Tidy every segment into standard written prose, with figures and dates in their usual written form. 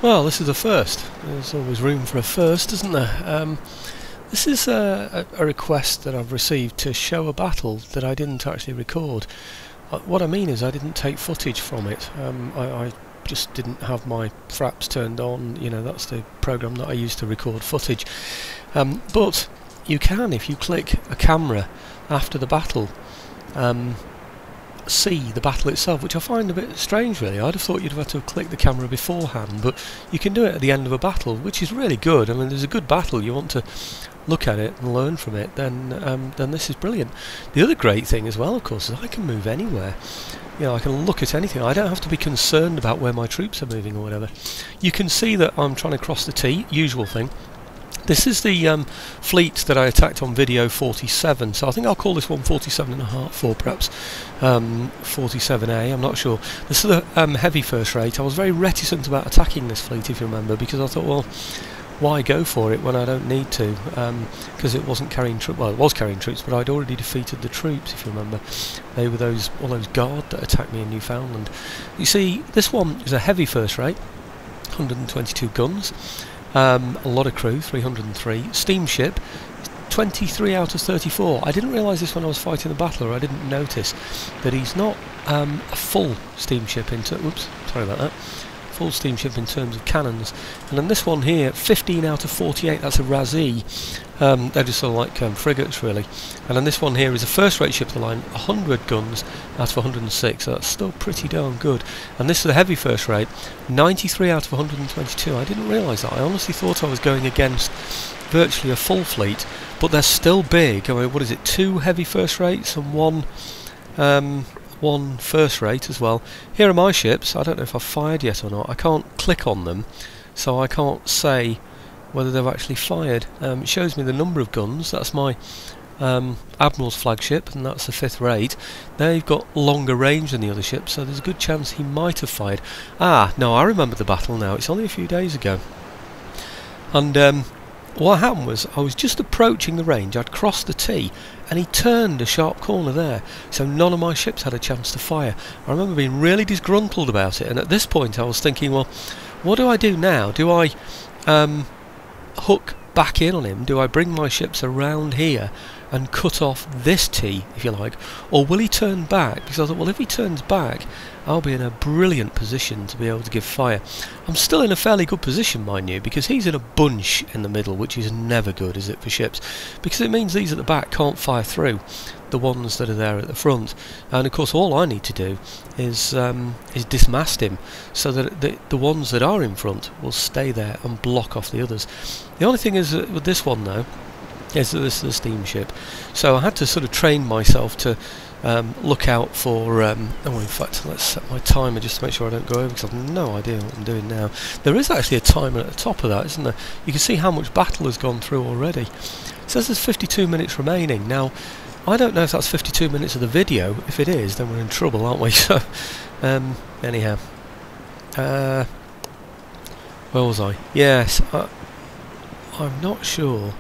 Well, this is a first. There's always room for a first, isn't there? This is a request that I've received to show a battle that I didn't actually record. What I mean is I didn't take footage from it. I just didn't have my Fraps turned on. You know, that's the program that I use to record footage. But you can, if you click a camera after the battle, see the battle itself, which I find a bit strange really. I'd have thought you'd have had to have clicked the camera beforehand, but you can do it at the end of a battle, which is really good. I mean, there's a good battle, you want to look at it and learn from it, then this is brilliant. The other great thing as well, of course, is I can move anywhere. You know, I can look at anything. I don't have to be concerned about where my troops are moving or whatever. You can see that I'm trying to cross the T, usual thing. This is the fleet that I attacked on video 47, so I think I'll call this one 47.5 or perhaps 47A, I'm not sure. This is the heavy first rate. I was very reticent about attacking this fleet, if you remember, because I thought, well, why go for it when I don't need to, because it wasn't carrying troops. Well, it was carrying troops, but I'd already defeated the troops, if you remember. They were all those guard that attacked me in Newfoundland. You see, this one is a heavy first rate, 122 guns. A lot of crew, 303. Steamship, 23 out of 34. I didn't realise this when I was fighting the battle, or I didn't notice that he's not a full steamship full steamship in terms of cannons. And then this one here, 15 out of 48, that's a Razzie. They're just sort of like frigates really. And then this one here is a first rate ship of the line, 100 guns out of 106, so that's still pretty darn good. And this is a heavy first rate, 93 out of 122. I didn't realise that. I honestly thought I was going against virtually a full fleet, but they're still big. I mean, what is it, 2 heavy first rates and one first rate as well. Here are my ships. I don't know if I've fired yet or not. I can't click on them, so I can't say whether they've actually fired. It shows me the number of guns. That's my Admiral's flagship, and that's the 5th rate. They've got longer range than the other ships, so there's a good chance he might have fired. Ah, no, I remember the battle now. It's only a few days ago. And what happened was, I was just approaching the range, I'd crossed the T, and he turned a sharp corner there, so none of my ships had a chance to fire. I remember being really disgruntled about it, and at this point I was thinking, well, what do I do now? Do I hook back in on him? Do I bring my ships around here and cut off this T, if you like, or will he turn back? Because I thought, well, if he turns back, I'll be in a brilliant position to be able to give fire. I'm still in a fairly good position, mind you, because he's in a bunch in the middle, which is never good, is it, for ships? Because it means these at the back can't fire through the ones that are there at the front. And of course, all I need to do is dismast him, so that the ones that are in front will stay there and block off the others. The only thing is with this one, though, is that this is a steamship, so I had to sort of train myself to look out for oh, in fact, let's set my timer just to make sure I don't go over, because I've no idea what I'm doing now. There is actually a timer at the top of that, isn't there? You can see how much battle has gone through already. It says there's 52 minutes remaining. Now, I don't know if that's 52 minutes of the video. If it is, then we're in trouble, aren't we? So, anyhow, where was I? Yes, I'm not sure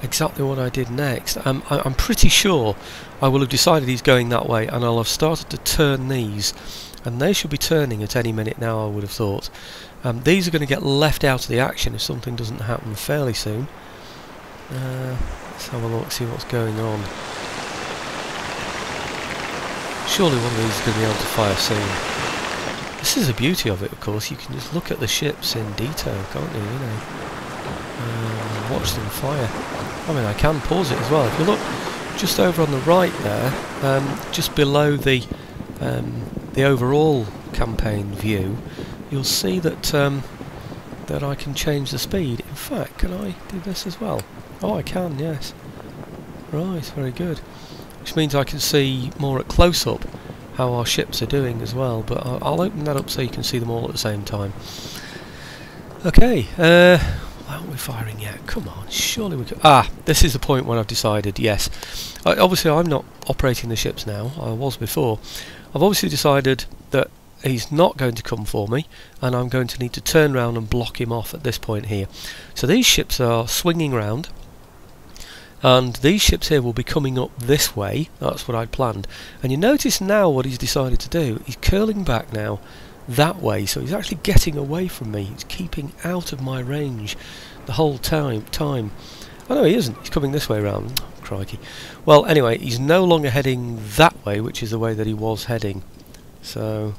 exactly what I did next. I'm pretty sure I will have decided he's going that way, and I'll have started to turn these, and they should be turning at any minute now, I would have thought. These are going to get left out of the action if something doesn't happen fairly soon. Let's have a look, see what's going on. Surely one of these is going to be able to fire soon. This is the beauty of it, of course. You can just look at the ships in detail, can't you? You know, watch them fire. I mean, I can pause it as well. If you look just over on the right there, just below the overall campaign view, you'll see that that I can change the speed. In fact, can I do this as well? Oh, I can, yes. Right, very good. Which means I can see more at close-up how our ships are doing as well, but I'll open that up so you can see them all at the same time. Okay, why aren't we firing yet? Come on, surely we could... Ah, this is the point when I've decided, yes. Obviously I'm not operating the ships now, I was before. I've obviously decided that he's not going to come for me, and I'm going to need to turn around and block him off at this point here. So these ships are swinging round, and these ships here will be coming up this way. That's what I'd planned. And you notice now what he's decided to do. He's curling back now that way, so he's actually getting away from me. He's keeping out of my range the whole time. Oh no, he isn't. He's coming this way round. Oh, crikey. Well, anyway, he's no longer heading that way, which is the way that he was heading. So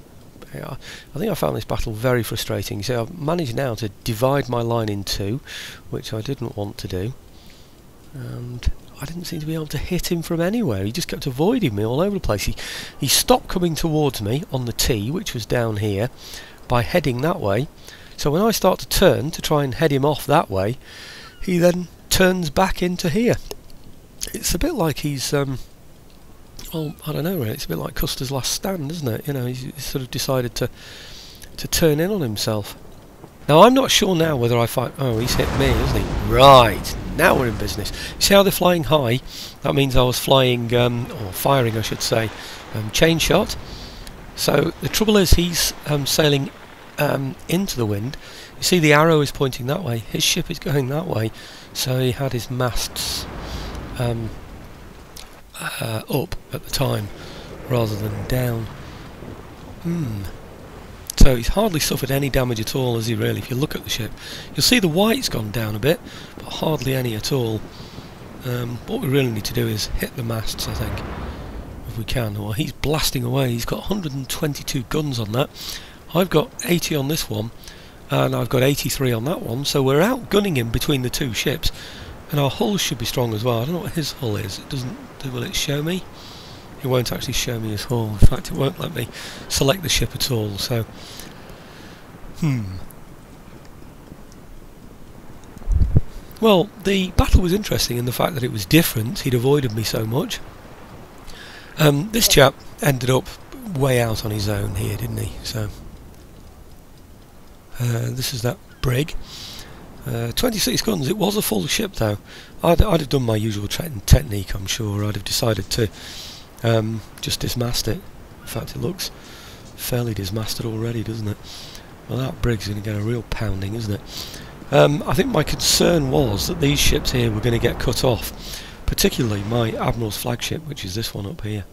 yeah, I think I found this battle very frustrating. So I've managed now to divide my line in two, which I didn't want to do, and I didn't seem to be able to hit him from anywhere. He just kept avoiding me all over the place. He stopped coming towards me on the T, which was down here, by heading that way. So when I start to turn to try and head him off that way, he then turns back into here. It's a bit like he's well, I don't know really, it's a bit like Custer's Last Stand, isn't it? You know, he's sort of decided to turn in on himself. Now I'm not sure now whether I fight... Oh, he's hit me, isn't he? Right, now we're in business. See how they're flying high? That means I was flying, or firing I should say, chain shot. So the trouble is he's sailing into the wind. You see the arrow is pointing that way, his ship is going that way, so he had his masts up at the time rather than down. So he's hardly suffered any damage at all, has he really? If you look at the ship, you'll see the white's gone down a bit, but hardly any at all. What we really need to do is hit the masts, I think, if we can. Well, he's blasting away. He's got 122 guns on that. I've got 80 on this one, and I've got 83 on that one, so we're outgunning him between the two ships, and our hulls should be strong as well. I don't know what his hull is. It doesn't... Will it show me? It won't actually show me his hull. In fact, it won't let me select the ship at all, so... Well, the battle was interesting in the fact that it was different. He'd avoided me so much. This chap ended up way out on his own here, didn't he? So... this is that brig. 26 guns. It was a full ship though. I'd have done my usual technique, I'm sure. I'd have decided to just dismast it. In fact, it looks fairly dismasted already, doesn't it? Well, that brig's going to get a real pounding, isn't it? I think my concern was that these ships here were going to get cut off, particularly my Admiral's flagship, which is this one up here.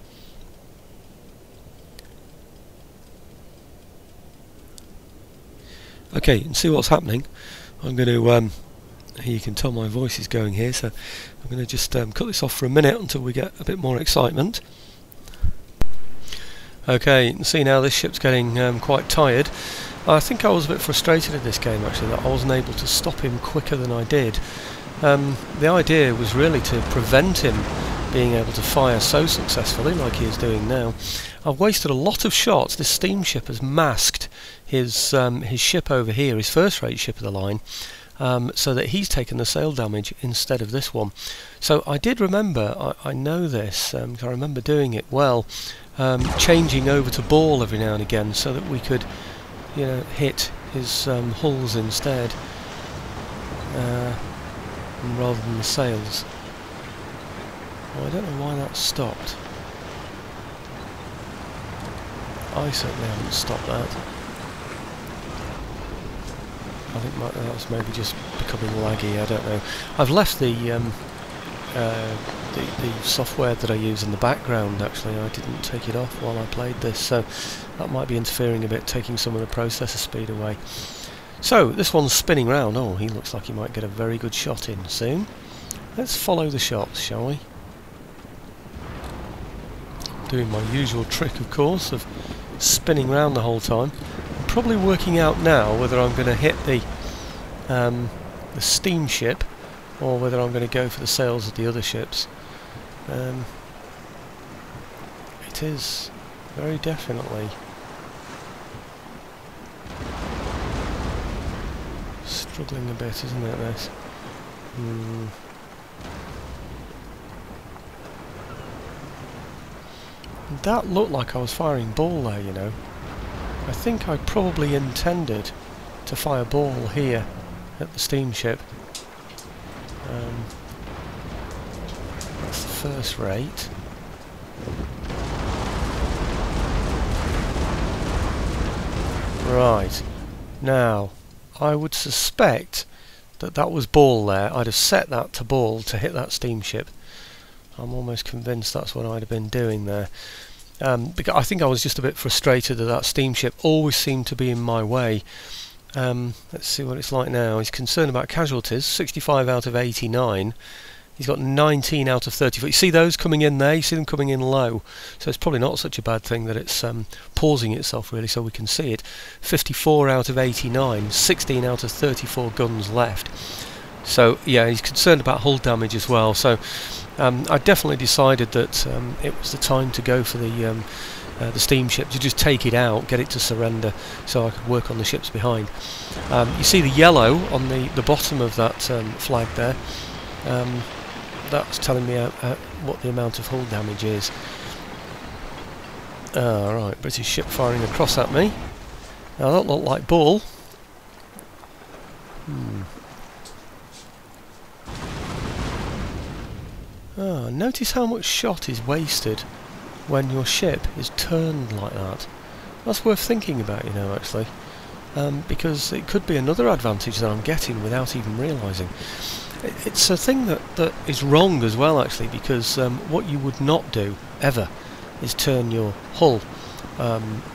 Okay, you can see what's happening. I'm going to, you can tell my voice is going here, so I'm going to just cut this off for a minute until we get a bit more excitement. Okay, you can see now this ship's getting quite tired. I think I was a bit frustrated in this game actually, that I wasn't able to stop him quicker than I did. The idea was really to prevent him being able to fire so successfully like he is doing now. I've wasted a lot of shots. This steamship has masked his ship over here, his first-rate ship of the line, so that he's taken the sail damage instead of this one. So I did remember, I know this, I remember doing it well, changing over to ball every now and again so that we could, you know, hit his hulls instead, rather than the sails. Well, I don't know why that stopped. I certainly haven't stopped that. I think that was maybe just becoming laggy, I don't know. I've left the software that I use in the background actually. I didn't take it off while I played this, so that might be interfering a bit, taking some of the processor speed away. So, this one's spinning round. Oh, he looks like he might get a very good shot in soon. Let's follow the shots, shall we? Doing my usual trick, of course, of spinning round the whole time. I'm probably working out now whether I'm going to hit the steamship or whether I'm going to go for the sails of the other ships. It is very definitely struggling a bit, isn't it, this? That looked like I was firing ball there, you know. I think I probably intended to fire ball here at the steamship. That's the first rate. Right. Now, I would suspect that that was ball there. I'd have set that to ball to hit that steamship. I'm almost convinced that's what I'd have been doing there. because I think I was just a bit frustrated that that steamship always seemed to be in my way. Let's see what it's like now. He's concerned about casualties, 65 out of 89. He's got 19 out of 34. You see those coming in there? You see them coming in low. So it's probably not such a bad thing that it's pausing itself really so we can see it. 54 out of 89, 16 out of 34 guns left. So yeah, he's concerned about hull damage as well. So I definitely decided that it was the time to go for the steamship, to just take it out, get it to surrender, so I could work on the ships behind. You see the yellow on the bottom of that flag there. That's telling me what the amount of hull damage is. Right, British ship firing across at me. Now that looked like Bull. Notice how much shot is wasted when your ship is turned like that. That's worth thinking about, you know, actually. Because it could be another advantage that I'm getting without even realising. It's a thing that is wrong as well, actually, because what you would not do ever is turn your hull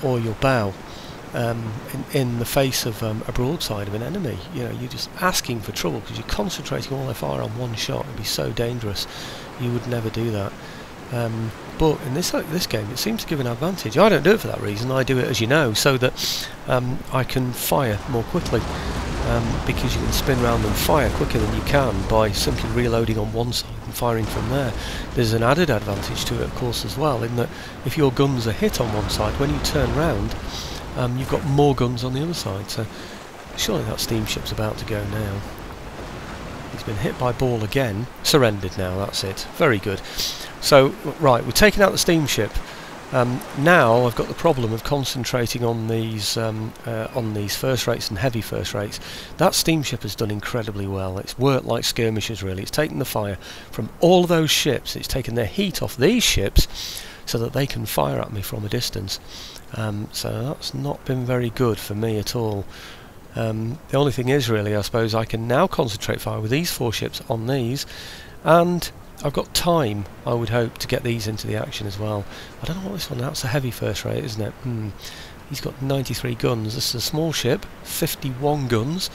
or your bow in the face of a broadside of an enemy. You know, you're just asking for trouble because you're concentrating all their fire on one shot. It'd be so dangerous. You would never do that. But in this game, it seems to give an advantage. I don't do it for that reason. I do it, as you know, so that I can fire more quickly. Because you can spin around and fire quicker than you can by simply reloading on one side and firing from there. There's an added advantage to it, of course, as well, in that if your guns are hit on one side, when you turn round, you've got more guns on the other side. So surely that steamship's about to go now. He's been hit by Ball again. Surrendered now, that's it. Very good. So, right, we're taking out the steamship. Now I've got the problem of concentrating on these first rates and heavy first rates. That steamship has done incredibly well. It's worked like skirmishers, really. It's taken the fire from all of those ships. It's taken their heat off these ships so that they can fire at me from a distance. So that's not been very good for me at all. The only thing is, really, I suppose I can now concentrate fire with these 4 ships on these, and I've got time, I would hope, to get these into the action as well. I don't know what this one, that's a heavy first rate, isn't it? He's got 93 guns. This is a small ship, 51 guns.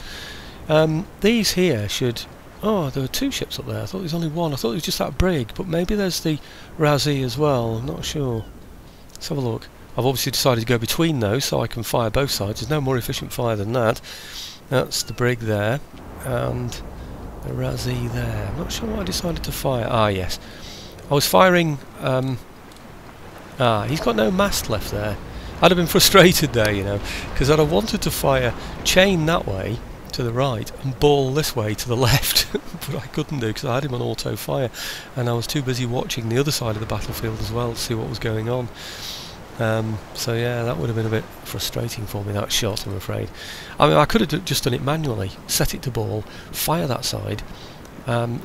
These here should... Oh, there were 2 ships up there. I thought there was only one. I thought it was just that brig, but maybe there's the Razzie as well. I'm not sure. Let's have a look. I've obviously decided to go between those so I can fire both sides. There's no more efficient fire than that. That's the brig there, and the Razzie there. I'm not sure what I decided to fire. Ah, yes. I was firing... he's got no mast left there. I'd have been frustrated there, you know, because I'd have wanted to fire chain that way to the right and Ball this way to the left, but I couldn't do because I had him on auto fire, and I was too busy watching the other side of the battlefield as well to see what was going on. So yeah, that would have been a bit frustrating for me, that shot, I'm afraid. I mean, I could have just done it manually, set it to Ball, fire that side,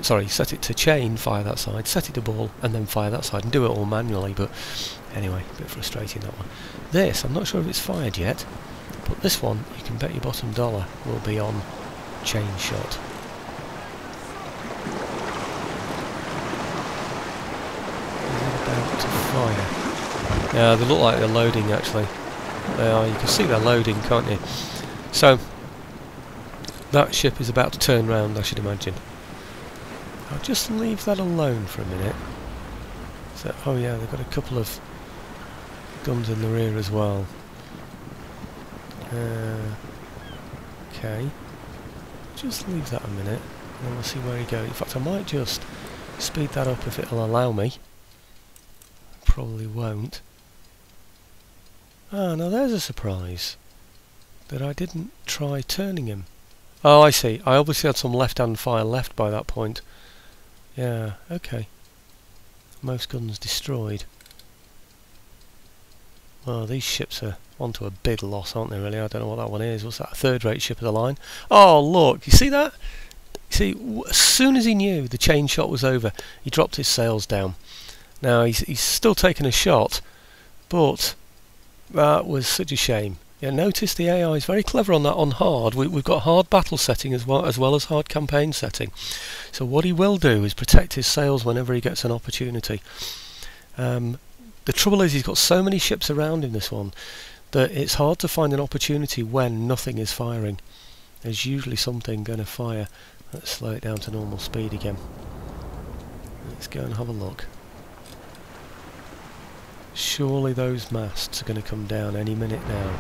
sorry, set it to chain, fire that side, set it to Ball, and then fire that side, and do it all manually, but anyway, a bit frustrating, that one. This, I'm not sure if it's fired yet, but this one, you can bet your bottom dollar, will be on chain shot. Is it about to fire? Yeah, they look like they're loading, actually. They are. You can see they're loading, can't you? So that ship is about to turn round, I should imagine. I'll just leave that alone for a minute. So, oh yeah, they've got a couple of guns in the rear as well. Okay. Just leave that a minute, and then we'll see where he goes. In fact, I might just speed that up if it'll allow me. Probably won't. Ah, now there's a surprise. That I didn't try turning him. Oh, I see. I obviously had some left-hand fire left by that point. Yeah, okay. Most guns destroyed. Well, these ships are onto a big loss, aren't they, really? I don't know what that one is. What's that, a third-rate ship of the line? Oh, look! You see that? You see, as soon as he knew the chain shot was over, he dropped his sails down. Now, he's still taking a shot, but that was such a shame. Yeah, notice the AI is very clever on that on hard. We've got hard battle setting as well as hard campaign setting. So what he will do is protect his sails whenever he gets an opportunity. the trouble is he's got so many ships around him, this one, that it's hard to find an opportunity when nothing is firing. There's usually something going to fire. Let's slow it down to normal speed again. Let's go and have a look. Surely those masts are going to come down any minute now.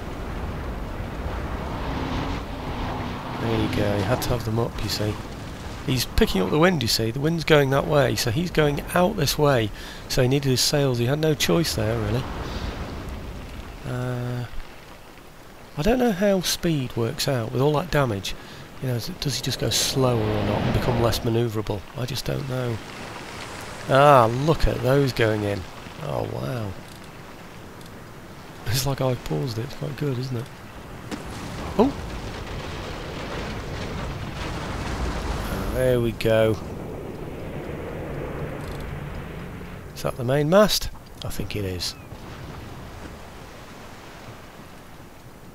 There you go, you had to have them up, you see. He's picking up the wind, you see. The wind's going that way, so he's going out this way. So he needed his sails. He had no choice there, really. I don't know how speed works out with all that damage. You know, does he just go slower or not and become less manoeuvrable? I just don't know. Ah, look at those going in. Oh, wow. It's like I've paused it. It's quite good, isn't it? Oh! There we go. Is that the main mast? I think it is.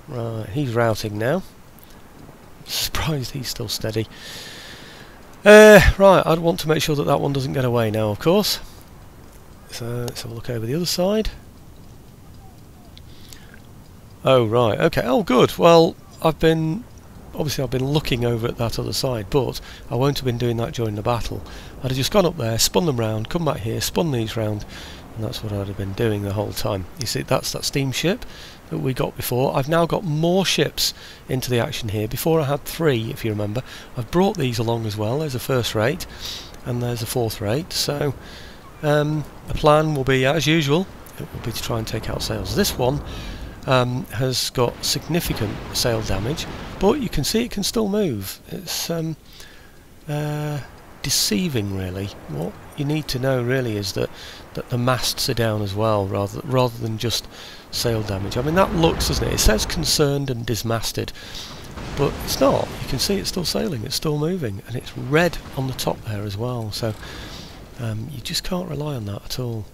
Right, he's routing now. Surprised he's still steady. Right, I'd want to make sure that that one doesn't get away now, of course. So let's have a look over the other side. Oh, right, okay. Oh, good. Well, obviously I've been looking over at that other side, but I won't have been doing that during the battle. I'd have just gone up there, spun them round, come back here, spun these round, and that's what I'd have been doing the whole time. You see, that's that steamship that we got before. I've now got more ships into the action here. Before I had 3, if you remember. I've brought these along as well. There's a first rate, and there's a fourth rate. So the plan will be, as usual, it will be to try and take out sails. This one has got significant sail damage, but you can see it can still move. It's deceiving, really. What you need to know really is that the masts are down as well, rather than just sail damage. I mean, that looks, doesn't it? It says concerned and dismasted, but it's not. You can see it's still sailing, it's still moving, and it's red on the top there as well. So you just can't rely on that at all.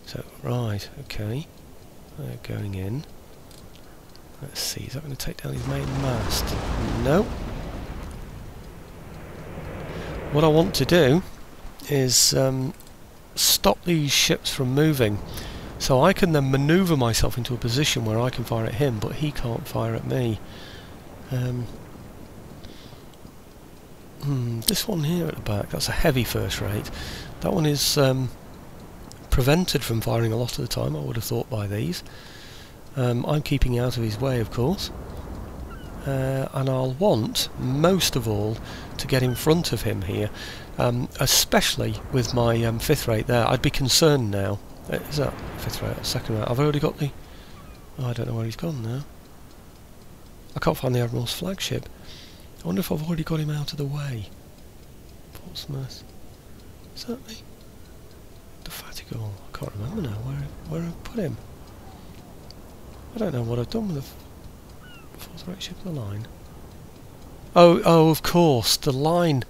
So right, okay. They're going in. Let's see, is that going to take down his main mast? No. What I want to do is stop these ships from moving, so I can then manoeuvre myself into a position where I can fire at him, but he can't fire at me. This one here at the back, that's a heavy first rate. That one is prevented from firing a lot of the time, I would have thought, by these. I'm keeping out of his way, of course, and I'll want, most of all, to get in front of him here, especially with my 5th rate there. I'd be concerned now. Is that 5th rate or 2nd rate? I've already got the... Oh, I don't know where he's gone now. I can't find the Admiral's flagship. I wonder if I've already got him out of the way. Portsmouth. Is that the Fatigal? I can't remember now where I put him. I don't know what I've done with the 4th rate ship of the line. Oh, of course, the line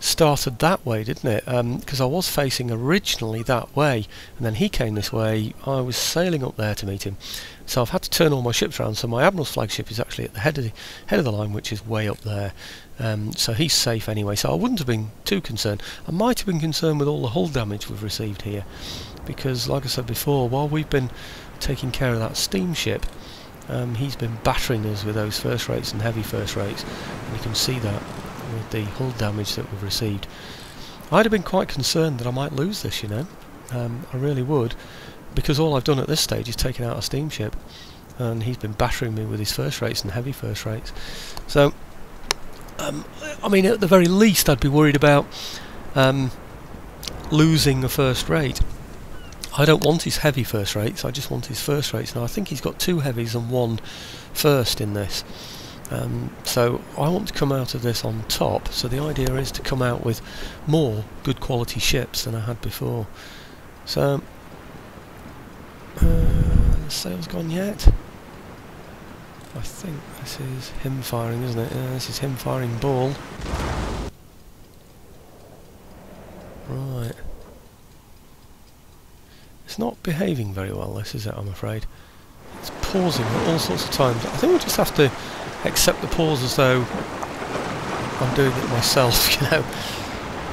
started that way, didn't it? Because I was facing originally that way, and then he came this way. I was sailing up there to meet him, so I've had to turn all my ships around. So my Admiral's flagship is actually at the head of the line, which is way up there. So he's safe anyway. So I wouldn't have been too concerned. I might have been concerned with all the hull damage we've received here, because, like I said before, while we've been taking care of that steamship, he's been battering us with those first rates and heavy first rates, and you can see that with the hull damage that we've received. I'd have been quite concerned that I might lose this, you know. I really would, because all I've done at this stage is taken out a steamship, and he's been battering me with his first rates and heavy first rates. So, I mean, at the very least, I'd be worried about losing a first rate. I don't want his heavy first rates, I just want his first rates. Now I think he's got 2 heavies and 1 first in this. So I want to come out of this on top, so the idea is to come out with more good quality ships than I had before. So, the sail's gone yet? I think this is him firing, isn't it? Yeah, this is him firing ball. Right. It's not behaving very well, this, is it, I'm afraid. It's pausing at all sorts of times. I think we'll just have to accept the pause as though I'm doing it myself, you know,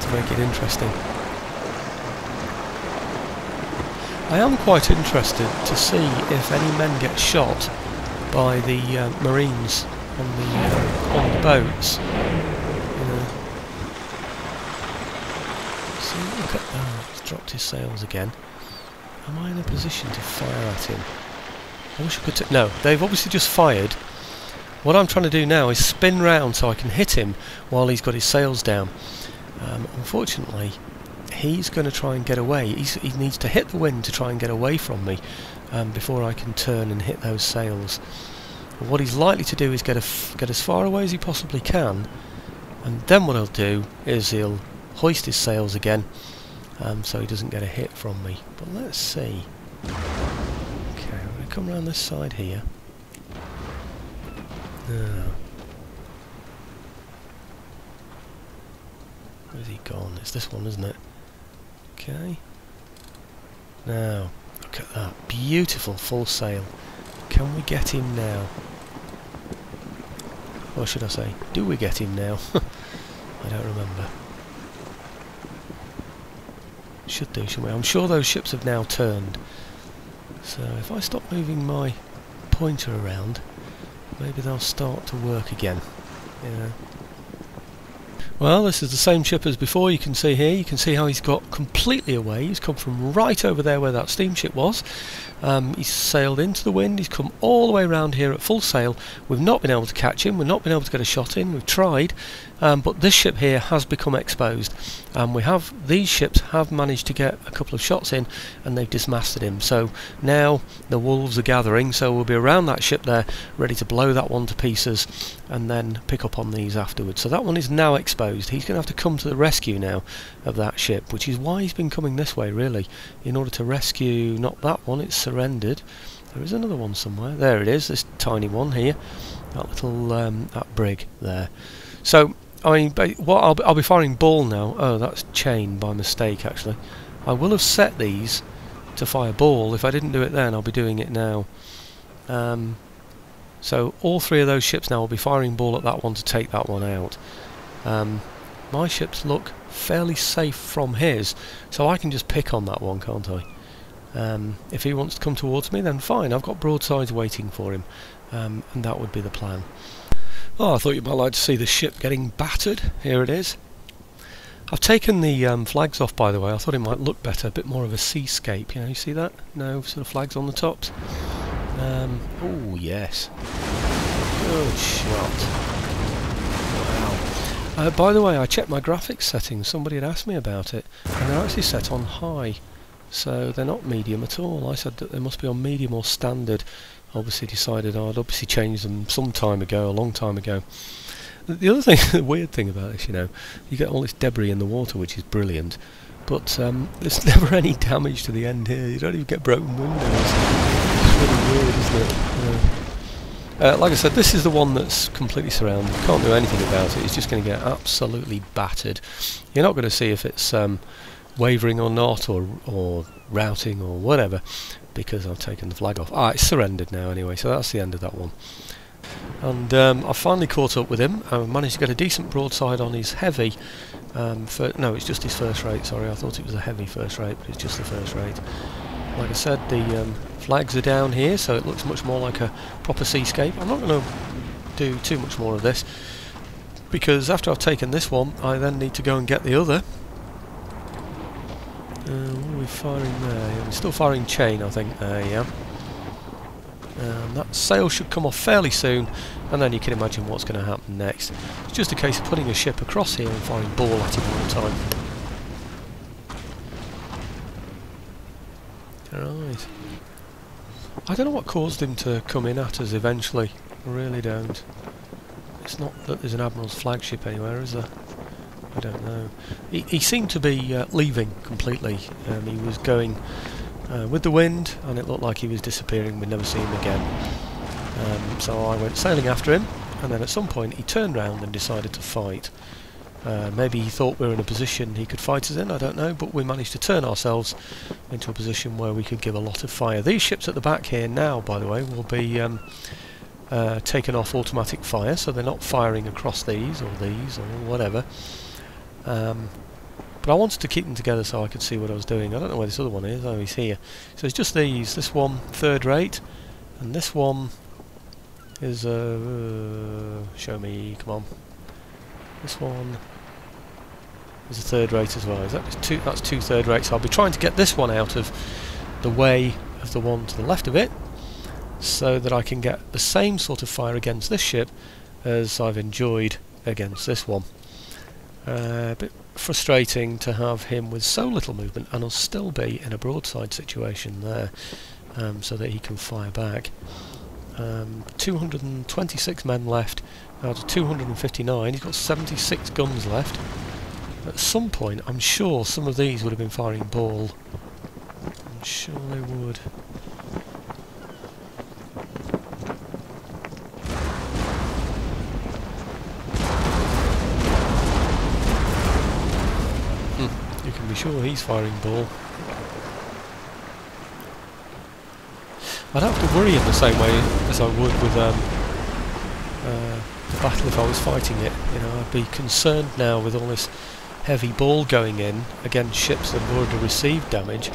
to make it interesting. I am quite interested to see if any men get shot by the Marines on the boats. See, look at that. He's dropped his sails again. Am I in a position to fire at him? I wish I could. No, they've obviously just fired. What I'm trying to do now is spin round so I can hit him while he's got his sails down. Unfortunately, he's going to try and get away. He needs to hit the wind to try and get away from me before I can turn and hit those sails. What he's likely to do is get as far away as he possibly can, and then what he'll do is he'll hoist his sails again, so he doesn't get a hit from me. But let's see. Okay, I'm going to come around this side here. Now, where's he gone? It's this one, isn't it? Okay. Now, look at that. Beautiful full sail. Can we get him now? Or should I say, do we get him now? I don't remember. Should do, shouldn't we? I'm sure those ships have now turned. So if I stop moving my pointer around, maybe they'll start to work again. Yeah. Well, this is the same ship as before. You can see here, you can see how he's got completely away. He's come from right over there where that steamship was. He's sailed into the wind, he's come all the way around here at full sail. We've not been able to catch him, we've not been able to get a shot in, we've tried, but this ship here has become exposed. These ships have managed to get a couple of shots in, and they've dismasted him. So now the wolves are gathering, so we'll be around that ship there, ready to blow that one to pieces, and then pick up on these afterwards. So that one is now exposed. He's going to have to come to the rescue now of that ship, which is why he's been coming this way, really, in order to rescue, not that one, it's surrendered. There is another one somewhere. There it is, this tiny one here, that little that brig there. So I mean, I'll be firing ball now. Oh, that's chain by mistake actually. I will have set these to fire ball. If I didn't do it then, I'll be doing it now. So all three of those ships now will be firing ball at that one to take that one out. My ships look fairly safe from his, so I can just pick on that one, can't I? If he wants to come towards me, then fine, I've got broadsides waiting for him, and that would be the plan. Oh, I thought you might like to see the ship getting battered. Here it is. I've taken the flags off, by the way. I thought it might look better, a bit more of a seascape. You know, you see that? No sort of flags on the tops. Oh yes, good shot. Wow. By the way, I checked my graphics settings. Somebody had asked me about it, and they're actually set on high. So they're not medium at all. I said that they must be on medium or standard. Obviously decided I'd obviously changed them some time ago, a long time ago. The other thing, the weird thing about this, you know, you get all this debris in the water, which is brilliant, but there's never any damage to the end here. You don't even get broken windows. It's really weird, isn't it? Like I said, this is the one that's completely surrounded. You can't do anything about it. It's just going to get absolutely battered. You're not going to see if it's wavering or not, or routing or whatever, because I've taken the flag off. It's surrendered now anyway, so that's the end of that one. And I've finally caught up with him. I managed to get a decent broadside on his heavy. No, it's just his first rate, sorry. I thought it was a heavy first rate, but it's just the first rate. Like I said, the flags are down here, so it looks much more like a proper seascape. I'm not going to do too much more of this, because after I've taken this one, I then need to go and get the other. What are we firing there? Yeah, we're still firing chain, I think. Yeah. That sail should come off fairly soon, and then you can imagine what's going to happen next. It's just a case of putting a ship across here and firing ball at him all the time. Right. I don't know what caused him to come in at us eventually. I really don't. It's not that there's an Admiral's flagship anywhere, is there? I don't know. He seemed to be leaving completely. He was going with the wind, and it looked like he was disappearing. We'd never see him again. So I went sailing after him, and then at some point he turned round and decided to fight. Maybe he thought we were in a position he could fight us in, I don't know, but we managed to turn ourselves into a position where we could give a lot of fire. These ships at the back here now, by the way, will be taken off automatic fire, so they're not firing across these or whatever. But But I wanted to keep them together so I could see what I was doing. I don't know where this other one is. Oh, he's here. So it's just these. This one, third rate, and this one is show me, come on. This one is a third rate as well. Is that just two? That's two third rates. So I'll be trying to get this one out of the way of the one to the left of it, so that I can get the same sort of fire against this ship as I've enjoyed against this one. A bit frustrating to have him with so little movement, and I'll still be in a broadside situation there, so that he can fire back. 226 men left out of 259. He's got 76 guns left. At some point, I'm sure some of these would have been firing ball. I'm sure they would. You can be sure he's firing ball. I don't have to worry in the same way as I would with the battle if I was fighting it. You know, I'd be concerned now with all this heavy ball going in against ships that have already received damage.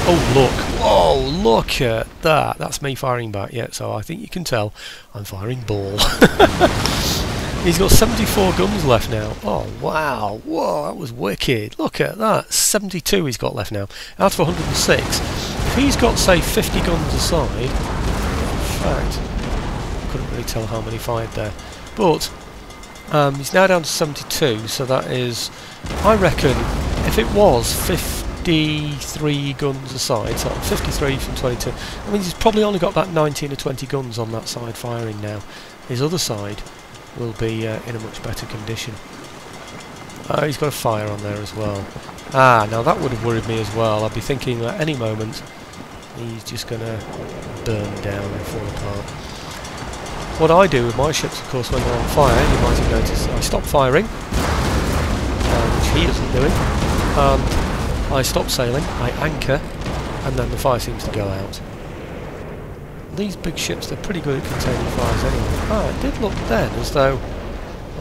Oh look! Whoa! Look at that! That's me firing back. Yeah, so I think you can tell I'm firing ball. He's got 74 guns left now. Oh wow! Whoa! That was wicked. Look at that! 72 he's got left now out of 106. If he's got, say, 50 guns aside, in fact, couldn't really tell how many fired there, but he's now down to 72, so that is, I reckon, if it was 53 guns aside, so 53 from 22, I mean he's probably only got about 19 or 20 guns on that side firing now. His other side will be in a much better condition. He's got a fire on there as well. Ah, now that would have worried me as well. I'd be thinking at any moment he's just going to burn down and fall apart. What I do with my ships, of course, when they're on fire, you might have noticed, I stop firing, which he isn't doing, I stop sailing, I anchor, and then the fire seems to go out. These big ships, they're pretty good at containing fires anyway. Ah, it did look then as though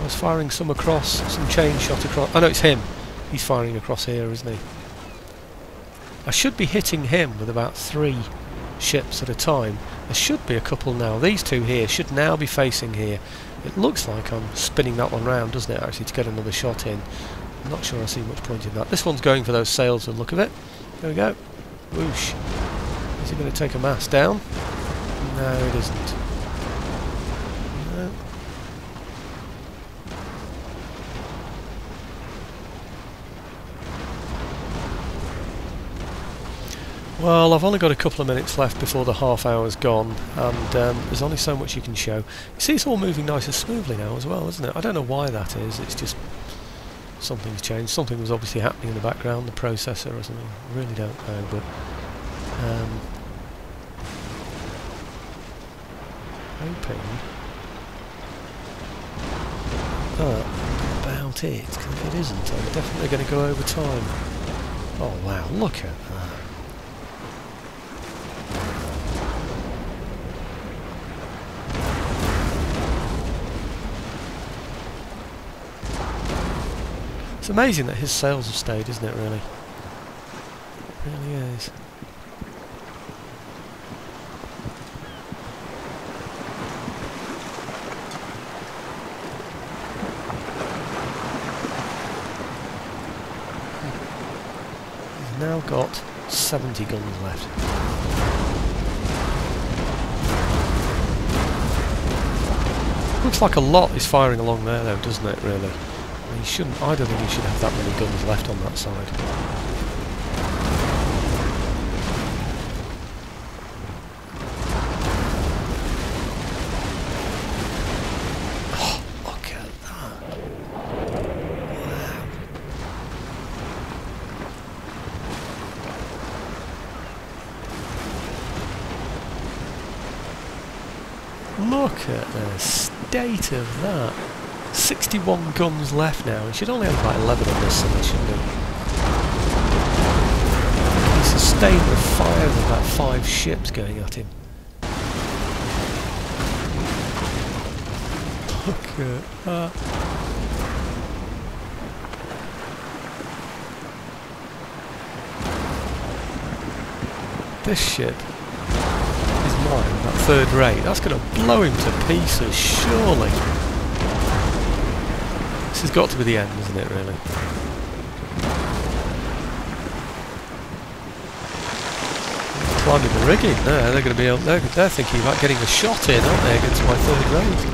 I was firing some across, some chain shot across. Oh no, it's him. He's firing across here, isn't he? I should be hitting him with about 3 ships at a time. There should be a couple now. These two here should now be facing here. It looks like I'm spinning that one round, doesn't it, actually, to get another shot in. I'm not sure I see much point in that. This one's going for those sails, the look of it. There we go. Whoosh. Is he going to take a mast down? No, it isn't. No. Well, I've only got a couple of minutes left before the half hour's gone, and there's only so much you can show. You see, it's all moving nice and smoothly now as well, isn't it? I don't know why that is. It's just something's changed. Something was obviously happening in the background, the processor or something. I really don't know, but hoping that's about it. Because if it isn't, I'm definitely going to go over time. Oh wow! Look at that. It's amazing that his sails have stayed, isn't it, really? It really is. He's now got 70 guns left. Looks like a lot is firing along there though, doesn't it, really? He shouldn't. I don't think he should have that many guns left on that side. Oh, look at that! Wow! Look at the state of that. 61 guns left now. He should only have about 11 on this side, shouldn't he? He sustained the fire of about 5 ships going at him. Look at that. this ship is mine, that third rate, that's going to blow him to pieces, surely. This has got to be the end, isn't it, really? Climbing the rigging there, they're going to be able, they're thinking about getting a shot in, aren't they, against my third rate?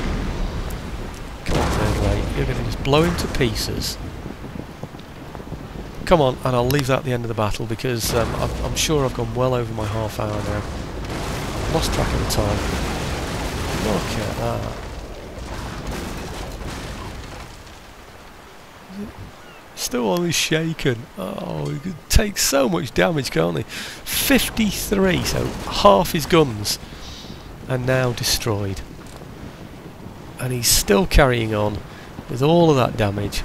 Come on, third rate, you're going to just blow him to pieces. Come on, and I'll leave that at the end of the battle because I'm sure I've gone well over my half hour now. I've lost track of the time. Look at that. Still only shaken. Oh, he could take so much damage, can't he? 53, so half his guns are now destroyed. And he's still carrying on with all of that damage.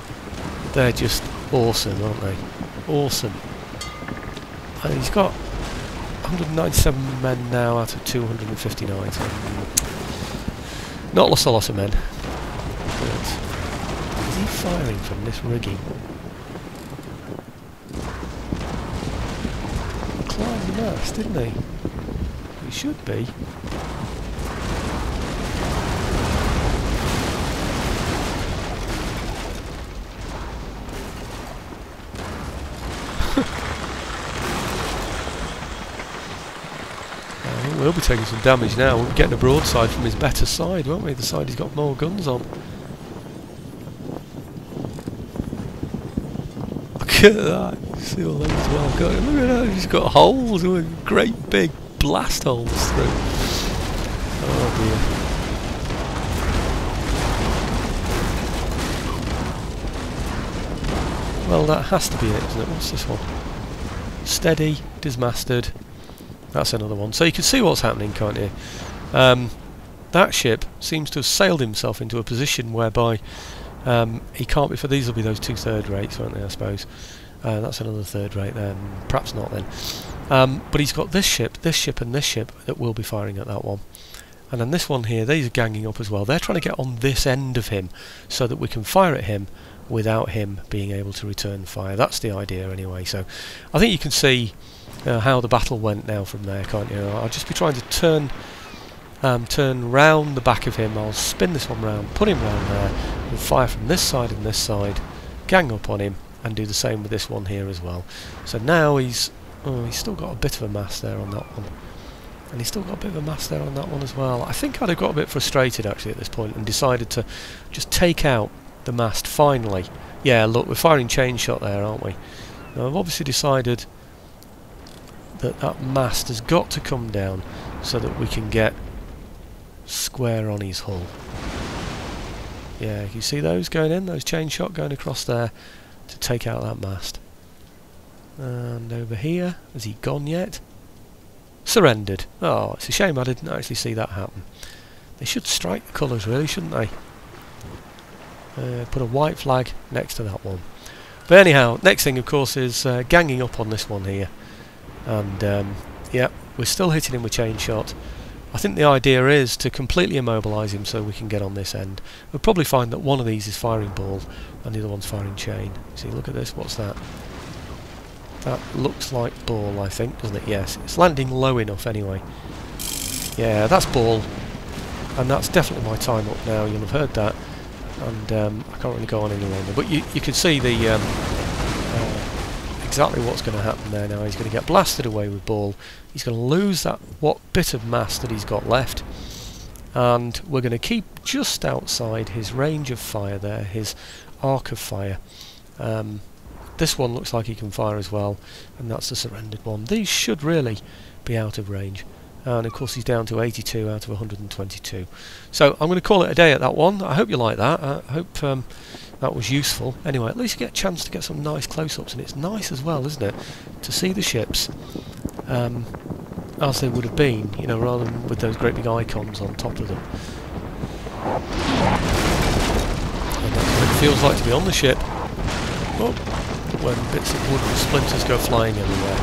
They're just awesome, aren't they? Awesome. And he's got 197 men now out of 259. So not lost a lot of men. But is he firing from this rigging? Climbed the mast, didn't he? He should be. We'll be taking some damage now. We'll be getting a broadside from his better side, won't we? The side he's got more guns on. Look at that. See all those as well. God, look at that. He's got holes. Great big blast holes through. Oh dear. Well, that has to be it, isn't it? What's this one? Steady, dismasted. That's another one. So you can see what's happening, can't you? That ship seems to have sailed himself into a position whereby he can't be, for these will be those two third rates, won't they, I suppose. That's another third rate then. Perhaps not then. But he's got this ship, and this ship that will be firing at that one. And then this one here, these are ganging up as well. They're trying to get on this end of him so that we can fire at him without him being able to return fire. That's the idea anyway. So I think you can see how the battle went now from there, can't you? I'll just be trying to turn round the back of him. I'll spin this one round, put him round there, and fire from this side and this side, gang up on him, and do the same with this one here as well. So now he's still got a bit of a mast there on that one, and he's still got a bit of a mast there on that one as well. I think I'd have got a bit frustrated actually at this point and decided to just take out the mast finally. Yeah, look, we're firing chain shot there, aren't we? Now I've obviously decided that mast has got to come down so that we can get square on his hull. Yeah, you see those going in, those chain shot going across there to take out that mast. And over here, has he gone yet? Surrendered. Oh, it's a shame I didn't actually see that happen. They should strike the colours really, shouldn't they? Put a white flag next to that one. But anyhow, next thing of course is ganging up on this one here. And yeah, we're still hitting him with chain shot. I think the idea is to completely immobilise him so we can get on this end. We'll probably find that one of these is firing ball and the other one's firing chain. See, look at this, what's that? That looks like ball, I think, doesn't it? Yes, it's landing low enough anyway. Yeah, that's ball. And that's definitely my time up now, you'll have heard that. And I can't really go on any longer. But you can see the exactly what's going to happen there now. He's going to get blasted away with ball. He's going to lose that bit of mass that he's got left, and we're going to keep just outside his range of fire there, his arc of fire. This one looks like he can fire as well, and that's the surrendered one. These should really be out of range, and of course he's down to 82 out of 122. So I'm going to call it a day at that one. I hope you like that. I hope that was useful. Anyway, at least you get a chance to get some nice close-ups, and it's nice as well, isn't it, to see the ships as they would have been, you know, rather than with those great big icons on top of them. And that's what it feels like to be on the ship. Oh, when bits of wood and splinters go flying everywhere.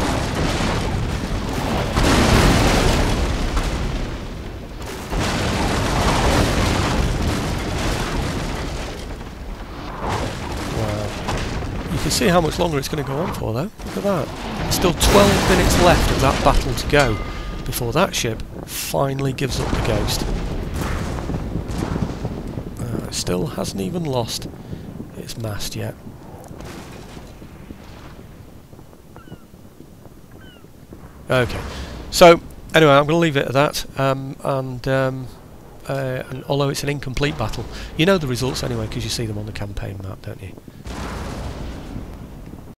can see how much longer it's going to go on for though. Look at that. Still 12 minutes left of that battle to go before that ship finally gives up the ghost. It still hasn't even lost its mast yet. Okay, so anyway, I'm going to leave it at that, and although it's an incomplete battle, you know the results anyway because you see them on the campaign map, don't you?